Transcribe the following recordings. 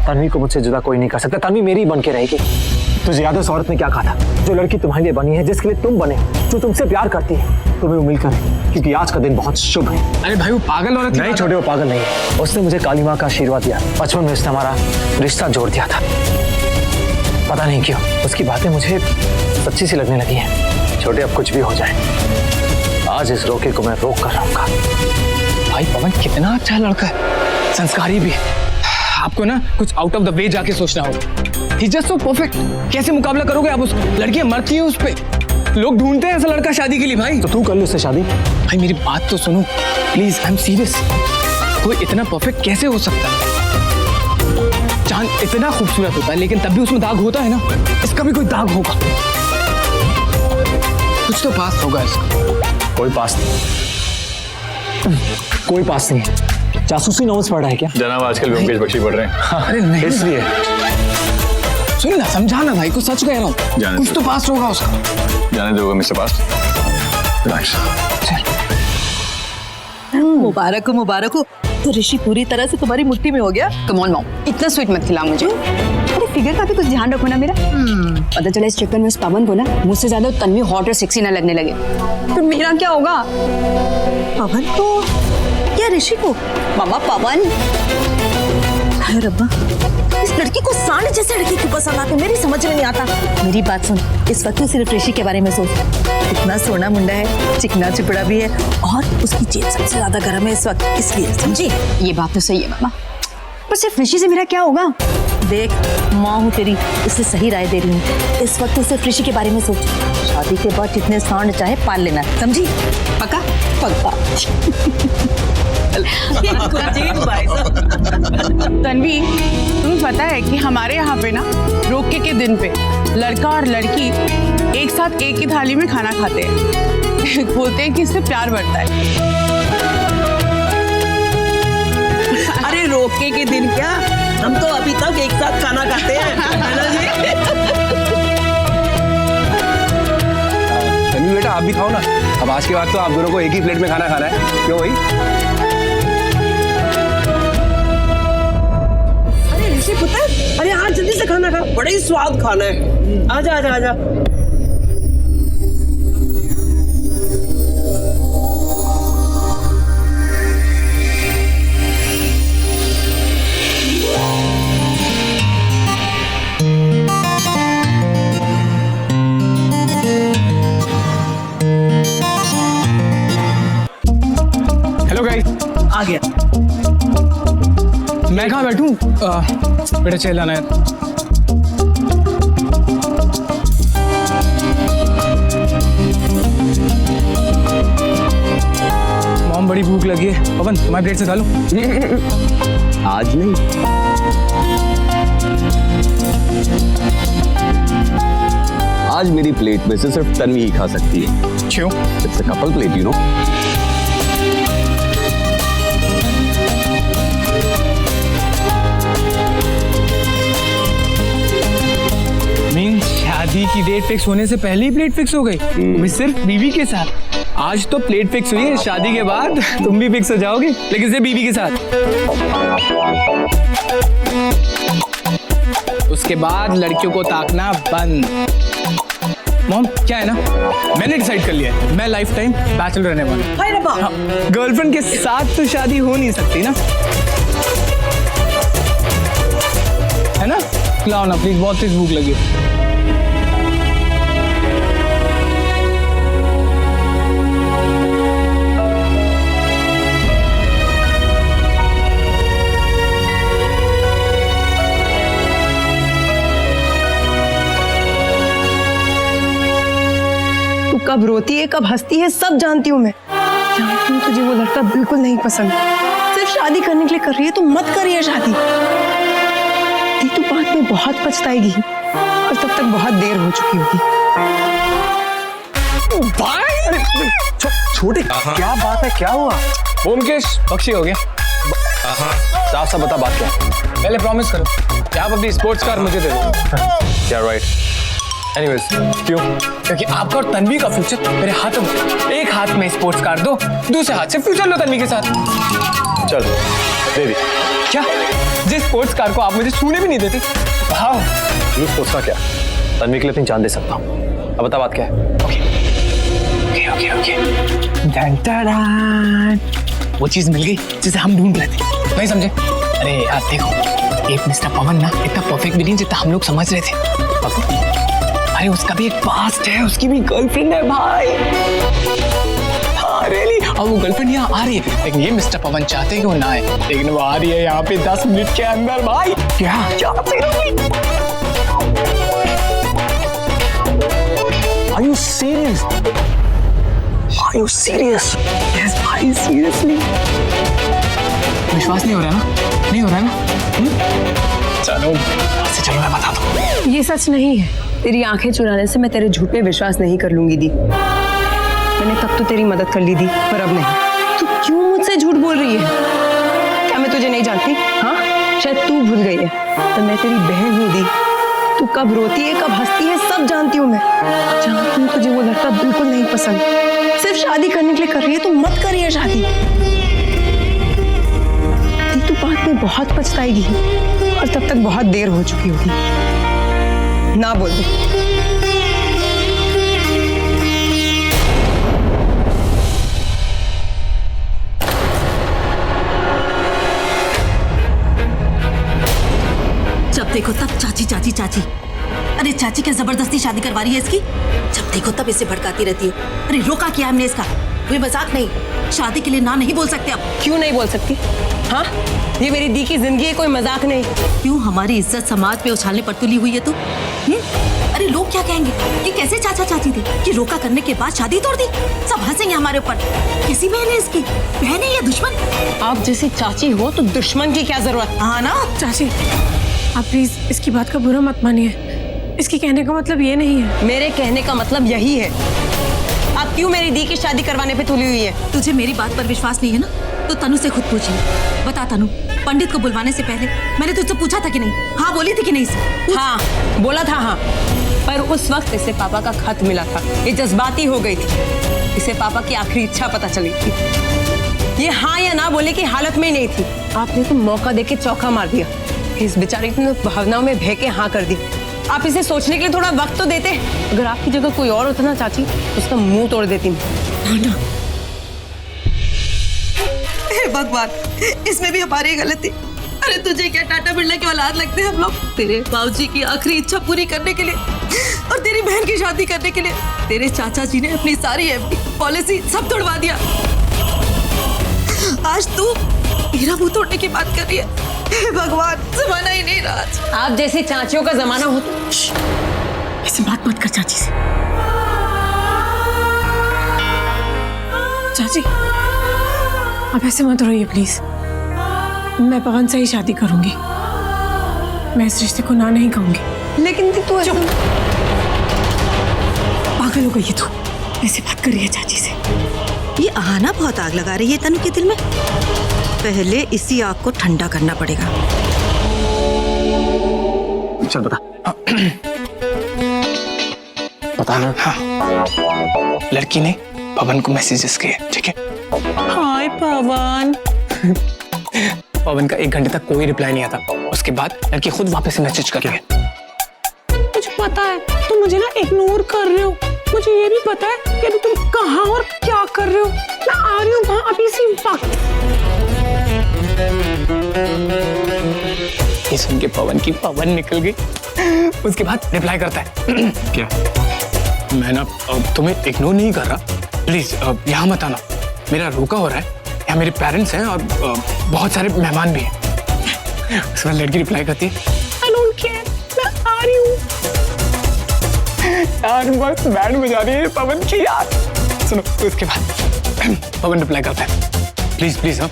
तन्वी को मुझसे जुदा कोई नहीं कर सकता। तन्वी मेरी बन के रहेगी। तुझे याद है उस औरत ने क्या कहा था? जो लड़की तुम्हारे लिए बनी है, जिसके लिए तुम बने, जो तुमसे प्यार करती है, तुम्हें वो मिलकर है, क्योंकि आज का दिन बहुत शुभ है। अरे भाई वो पागल औरत नहीं छोटे, वो पागल नहीं है। उसने मुझे काली माँ का आशीर्वाद दिया। बचपन में उसने हमारा रिश्ता जोड़ दिया था। पता नहीं क्यों उसकी बातें मुझे सच्ची सी लगने लगी हैं। छोटे, अब कुछ भी हो जाए, आज इस रोके को मैं रोक कर रहूंगा। भाई पवन कितना अच्छा लड़का है, संस्कारी भी है। आपको ना कुछ आउट ऑफ द वे जाके सोचना होगा। ही जस्ट सो परफेक्ट। कैसे मुकाबला करोगे आप? उस लड़कियां मरती हैं उस पे, लोग ढूंढते हैं ऐसा लड़का शादी के लिए। भाई तो तू कर ले उससे शादी। भाई मेरी बात तो सुनो प्लीज, आई एम सीरियस। कोई इतना परफेक्ट कैसे हो सकता है? चांद इतना खूबसूरत होता है लेकिन तब भी उसमें दाग होता है ना, इसका भी कोई दाग होगा। कुछ तो पास होगा इसका। कोई पास नहीं, कोई पास नहीं है। जासूसी नॉवेल्स पढ़ रहा है क्या? जनाब आजकल ब्योमकेश बख्शी पढ़ रहे हैं। अरे नहीं, इसलिए सुन ना, समझाना भाई को, सच कह रहा हूँ। कुछ तो पास होगा उसका। जाने दोगे मिस्टर पास? रिलैक्स। मुबारक हो, मुबारक हो। तो ऋषि पूरी तरह से तुम्हारी मुट्ठी में हो गया। कम ऑन मॉम, इतना स्वीट मत खिला मुझे। अरे फिगर का भी कुछ ध्यान रखो ना मेरा। पता चला इस चक्कर में उस पवन को ना मुझसे ज्यादा तन्वी हॉट और सेक्सी ना लगने लगे, तो मेरा क्या होगा? पवन को या ऋषि को? मामा पवन। हाय रब्बा, इस लड़की को सांड जैसे लड़की क्यों पसंद आती है, मेरी समझ में नहीं आता। मेरी बात सुन, इस वक्त तू सिर्फ ऋषि के बारे में सोच। इतना सोना मुंडा है, चिकना चिपड़ा भी है, और उसकी जेब सबसे ज्यादा गर्म है इस वक्त, इसलिए समझी? ये बात तो सही है मामा, पर सिर्फ ऋषि से मेरा क्या होगा? देख, माँ हूँ तेरी, इसलिए सही राय दे रही हूँ। इस वक्त तू सिर्फ ऋषि के बारे में सोच। शादी के बाद जितने सांड चाहे पाल लेना, समझी? पक्का? पक्का। तन्वी, तुम्हें पता है कि हमारे यहाँ पे ना रोके के दिन पे लड़का और लड़की एक साथ एक ही थाली में खाना खाते हैं। बोलते हैं कि इससे प्यार बढ़ता है। अरे रोके के दिन क्या, हम तो अभी तक एक साथ खाना खाते हैं, है ना जी? तन्वी बेटा आप भी खाओ ना। अब आज के बाद तो आप दोनों को एक ही प्लेट में खाना खाना है, क्यों भाई? ऋषि पुत्र, अरे आज जल्दी से खाना खा, बड़ा ही स्वाद खाना है। आजा आजा आजा। हेलो गाइस, आ गया। मैं कहाँ बैठूं? बेटा चल आना है। मॉम बड़ी भूख लगी है। पवन तुम्हारी प्लेट से खा लो। आज नहीं। आज मेरी प्लेट में से सिर्फ तन्वी ही खा सकती है। क्यों? It's a couple plate, you know. शादी की डेट फिक्स होने से पहले ही प्लेट फिक्स हो गई, वो भी सिर्फ बीवी के साथ। आज तो प्लेट फिक्स हुई है, शादी के बाद तुम भी फिक्स हो जाओगे, लेकिन सिर्फ बीवी के साथ। उसके बाद लड़कियों को ताकना बंद। मॉम क्या है ना, मैंने डिसाइड कर लिया है, मैं लाइफ टाइम बैचलर रहने वाला हूँ। गर्लफ्रेंड के साथ तो शादी हो नहीं सकती ना, है ना? खिलाओ ना प्लीज, बहुत तेज भूख लगी। तू कब रोती है कब हंसती है सब जानती हूँ मैं। जानती हूँ तुझे वो लड़का बिल्कुल नहीं पसंद, सिर्फ शादी करने के लिए कर रही है। तो मत करिए शादी, तू बाद में बहुत पछताएगी और तब तक बहुत देर हो चुकी होगी। छोटे क्या बात है, क्या हुआ? ब्योमकेश बख्शी हो गया। साफ साफ बता बात क्या है। पहले प्रॉमिस करो कि आप अपनी स्पोर्ट्स कार मुझे दे दो। क्या राइट? एनीवेज क्यों? क्योंकि आपका और तन्वी का फ्यूचर मेरे हाथों में। एक हाथ में स्पोर्ट्स कार दो, दूसरे हाथ से फ्यूचर लो तन्वी के साथ। चल दे दी। क्या? जिस स्पोर्ट्स कार को आप मुझे छूने भी नहीं देते। वाह। ये स्पोर्ट्स का क्या, तन्वी के लिए अपनी जान दे सकता हूँ। अब बता बात क्या है? Okay okay okay. Done done. वो चीज मिल गई जिसे हम ढूंढ रहे थे, नहीं समझे? अरे यार देखो, एक मिस्टर पवन ना इतना परफेक्ट भी नहीं जितना हम लोग समझ रहे थे। अरे उसका भी एक पास्ट है, उसकी भी गर्लफ्रेंड है भाई। रियली? और वो गर्लफ्रेंड यहाँ आ रही है, लेकिन ये मिस्टर पवन चाहते कि वो ना आए, लेकिन वो आ रही है यहाँ पे 10 मिनट के अंदर भाई। क्या Are you serious? Are you serious? Yes भाई, सीरियसली। विश्वास नहीं हो रहा ना? नहीं हो रहा ना? चलो चलो मैं बता दूं। ये सच नहीं है। तेरी आंखें चुराने से मैं तेरे झूठ पे विश्वास नहीं कर लूंगी दी। मैंने तब तो तेरी मदद कर ली थी, पर अब नहीं। तू क्यों मुझसे झूठ बोल रही है? क्या मैं तुझे नहीं जानती? हाँ, शायद तू भूल गई है, तो मैं तेरी बहन हूँ दी। तू कब रोती है, कब हंसती है, सब जानती हूँ मैं। जानती हूँ तुझे वो लड़का बिल्कुल नहीं पसंद। सिर्फ शादी करने के लिए कर रही है, तो मत करिए शादी। तू बाद में बहुत पछताएगी, और तब तक बहुत देर हो चुकी होगी। ना बोल दे। जब देखो तब चाची चाची चाची। अरे चाची क्या जबरदस्ती शादी करवा रही है इसकी? जब देखो तब इसे भड़काती रहती है। अरे रोका क्या हमने इसका? कोई मजाक नहीं, शादी के लिए ना नहीं बोल सकते अब। क्यों नहीं बोल सकती? हाँ, ये मेरी दी की जिंदगी है, कोई मजाक नहीं। क्यों हमारी इज्जत समाज पे उछालने पर तुली हुई है तू? अरे लोग क्या कहेंगे कि कैसे चाचा चाची थे कि रोका करने के बाद शादी तोड़ दी? सब हंसेंगे हमारे ऊपर। कैसी बहन है इसकी? बहन है या दुश्मन? आप जैसी चाची हो तो दुश्मन की क्या जरूरत? हाँ ना चाची, आप प्लीज इसकी बात का बुरा मत मानिए। इसके कहने का मतलब ये नहीं है। मेरे कहने का मतलब यही है। आप क्यों मेरी दी की शादी करवाने पे तुली हुई है? तुझे मेरी बात पर विश्वास नहीं है ना, तो तनु से खुद पूछिए। बता तनु, पंडित को बुलवाने से पहले मैंने तुझसे पूछा था कि नहीं? हाँ बोली थी कि नहीं? हाँ बोला था। हाँ, पर उस वक्त इसे पापा का खत मिला था, ये जज्बाती हो गई थी। इसे पापा की आखिरी इच्छा पता चली थी। ये हाँ या ना बोले की हालत में ही नहीं थी। आपने तो मौका देके चौका मार दिया। इस बेचारी ने भावनाओं में बह के हाँ कर दी। आप इसे सोचने के लिए थोड़ा वक्त तो देते। अगर आपकी जगह कोई और होता ना चाची, उसका मुंह तोड़ देती। ना भगवान, इसमें भी हमारी गलती। अरे तुझे क्या टाटा बिरला की औलाद लगते हैं हम लोग? तेरे बाबूजी की आखिरी इच्छा पूरी करने के लिए और तेरी बहन की शादी करने के लिए तेरे चाचा जी ने अपनी सारी एफडी पॉलिसी सब तोड़वा दिया। आज तू मेरा मुंह तोड़ने की बात कर रही है। भगवान, जमाना ही नहीं रहा। आप जैसी चाचियों का जमाना हो तो ऐसे बात मत कर चाची से। चाची, आप ऐसे मत रोइए प्लीज। मैं पवन से ही शादी करूंगी। मैं इस रिश्ते को ना नहीं कहूंगी। लेकिन तू पागल हो गई है तू, ऐसे बात कर रही है चाची से। ये आना बहुत आग लगा रही है तनु के दिल में। पहले इसी आग को ठंडा करना पड़ेगा। चल बता। बता ना। हाँ, लड़की ने पवन को मैसेजेस किए, ठीक है? हाय पवन। पवन का 1 घंटे तक कोई रिप्लाई नहीं आता। उसके बाद लड़की खुद वापस से मैसेज कर रही है। मुझे पता है तुम मुझे ना इग्नोर कर रहे हो। मुझे ये भी पता है कि अभी तुम कहाँ और क्या कर रहे हो। मैं आ रही हूँ वहाँ अभी इसी वक्त। ये सुन के पवन निकल गई। उसके बाद रिप्लाई करता है क्या? मैं ना तुम्हें इग्नोर नहीं कर रहा, प्लीज यहाँ मत आना, मेरा रोका हो रहा है, यहाँ मेरे पेरेंट्स हैं और बहुत सारे मेहमान भी हैं। उसके बाद लड़की रिप्लाई करती है I don't care, मैं आ रही हूँ। यार बस बैंड बजा रही है पवन की यार। सुनो, तो उसके बाद पवन रिप्लाई करता है प्लीज प्लीज हाँ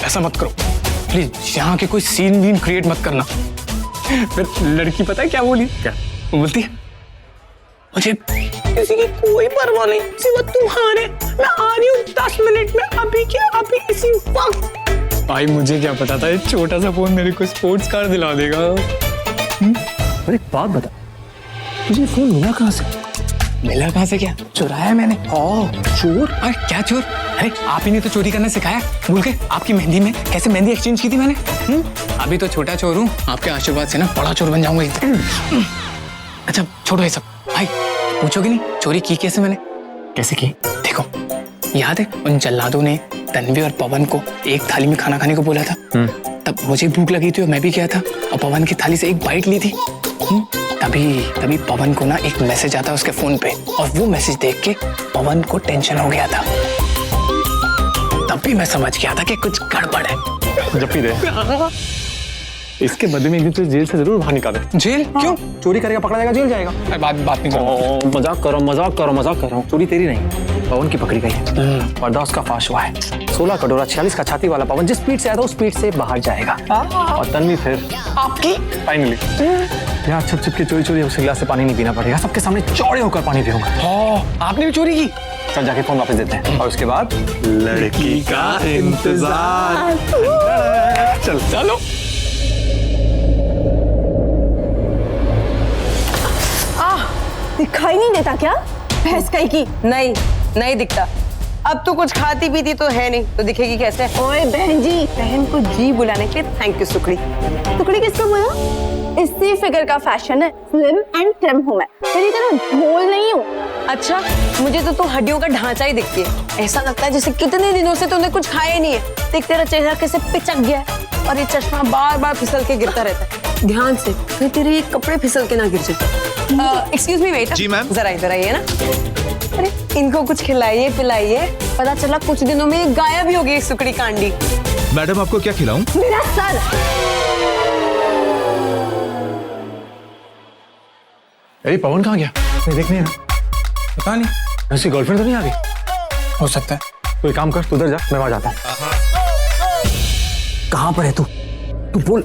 ऐसा मत करो प्लीज, यहाँ के कोई सीन वीन क्रिएट मत करना। फिर लड़की पता है क्या बोली? क्या वो बोलती है? मुझे किसी की कोई परवाह नहीं, सिवा तुम्हारे। मैं आ रही हूँ 10 मिनट में, अभी के अभी इसी वक्त। भाई मुझे क्या पता था ये छोटा सा फोन मेरे को स्पोर्ट्स कार दिला देगा। और एक बात बता, तुझे फोन मिला कहाँ से? मिला कहाँ से? क्या चुराया मैंने? चोर? क्या चोर? अरे आप ही ने तो चोरी करना सिखाया, भूल गए? आपकी मेहंदी में कैसे मेहंदी एक्सचेंज की थी मैंने। अभी तो छोटा चोर हूँ, आपके आशीर्वाद से ना बड़ा चोर बन जाऊंगा एकदम। अच्छा छोड़ो ये सब, भाई पूछोगे नहीं चोरी की कैसे मैंने? कैसे की? देखो, याद है उन जल्लादों ने तन्वी और पवन को एक थाली में खाना खाने को बोला था। तब मुझे भूख लगी थी और मैं भी गया था और पवन की थाली से एक बाइट ली थी। तभी पवन को ना एक मैसेज आता उसके फोन पे, और वो मैसेज देख के पवन को टेंशन हो गया था। तब भी मैं समझ गया था कि कुछ गड़बड़ है। जब भी दे इसके बदले में एक दिन तुझे जेल से जरूर बाहर निकाले। जेल क्यों? चोरी करेगा, पकड़ा जाएगा, जेल जाएगा। अरे बात नहीं करो। मजाक कर रहा हूँ। चोरी तेरी नहीं, पवन की पकड़ी गई है। पर्दा उसका फाश हुआ है। 16 कटोरा 46 का छाती वाला पवन जिस स्पीड से आया था उस स्पीड से बाहर जाएगा। और तन्वी फिर आपकी फाइनली यार छुप के चोरी उस गिलास से पानी नहीं पीना पड़ेगा, सबके सामने चौड़े होकर पानी पीऊंगा। आपने भी चोरी की? चल जाके फोन वापस देते हैं और उसके बाद लड़की का इंतजार। चलो दिखाई नहीं देता क्या भैंस कहीं की? नहीं दिखता। अब तो कुछ खाती पीती तो है नहीं, तो दिखेगी कैसे? ओए बहन जी, बहन को जी बुलाने के थैंक यू सुकड़ी। टुकड़ी किसको बोला? इसी फिगर का फैशन है, स्लिम एंड ट्रिम हूँ मैं, तेरी तरह ढोल नहीं हूँ। अच्छा, मुझे तो हड्डियों का ढांचा ही दिखती है। ऐसा लगता है जैसे कितने दिनों से तूने कुछ खाया ही नहीं है। देख तेरा चेहरा कैसे पिचक गया है और ये चश्मा बार बार फिसल के गिरता रहता है। ध्यान से, फिर तेरे ये कपड़े फिसल के ना गिर जाए। Excuse me wait. जी मैम। जरा इधर आइए ना। अरे इनको कुछ खिलाइए पिलाइए। पता चला कुछ दिनों में ये गायब ही हो गई सुकड़ी कांडी। मैडम आपको क्या खिलाऊं? मेरा सर। अरे पवन कहाँ गया? मैं देखने ना। पता नहीं, उसकी गर्लफ्रेंड तो नहीं आ गई? हो सकता है। तो एक काम कर, तू उधर जा, मैं वहां जाता हूँ। कहाँ पर है तू? तू बोल।